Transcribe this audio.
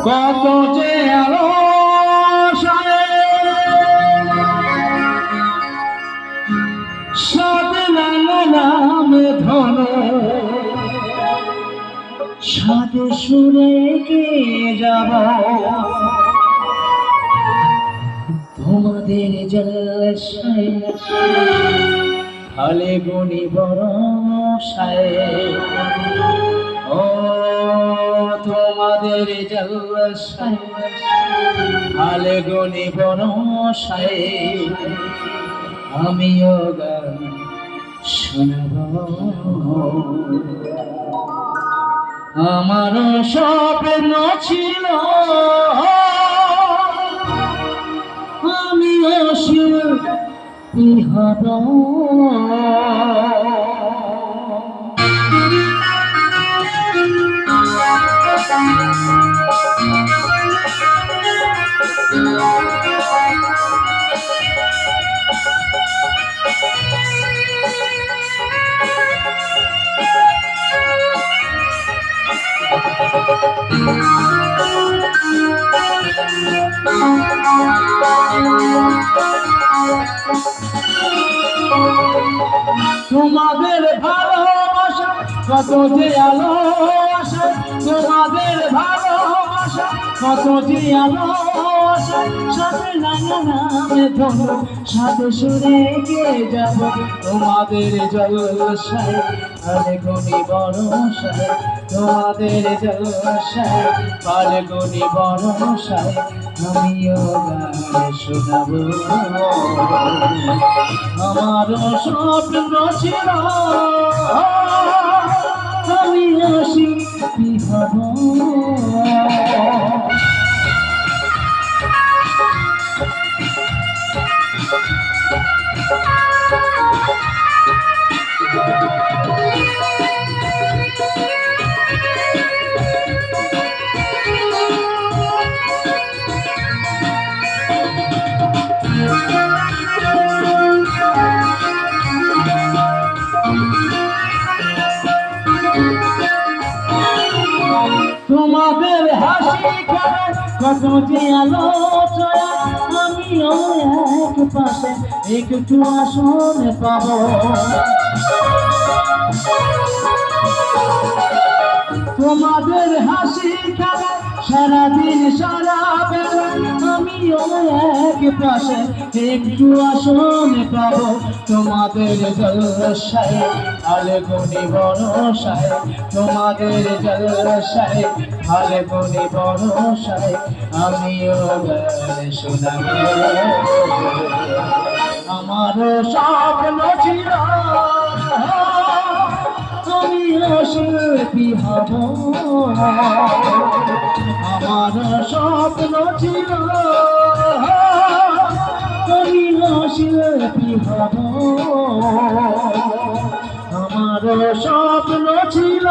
কত যে আলো সাথে নামে ধন সাথে সুরে কে যাব তোমাদের জলসায় ফলে গুণী বরসায় ও তোমাদের জলসায় ফলে গুণী বরসায় আমিও গান শোনাব আমার স্বপ্ন ছিল আমিও শিল্পী হব তোমাদের ভালোবাসা কত যে আলো আসে তোমাদের ভালোবাসা কত যে আলো আসে সাথে নামে ধরো সাথে সুরে গে যাব তোমাদের জলসায় আরে গনি বরসায় তোমাদের জলসায় আরে গনি বরসায় আমিও গান শোনাবো আমার স্বপ্ন ছিল আমিও শিল্পী হব তোমাদের হাসি খায় কত যে আলোচনা আমিও এক পাশে একটু আসন পাব তোমাদের হাসি খায় সারাদিন সারা বেলা আমিও এক পাশে একটু আসন পাব তোমাদের জলসায় আলে গুণী বরসায় তোমাদের জলসায় আলে গুণী বরসায় আমিও গান শোনাব আমার স্বপ্ন ছিল আমিও শিল্পী হব আমার স্বপ্ন ছিল আমিও শিল্পী হব আমার স্বপ্ন ছিল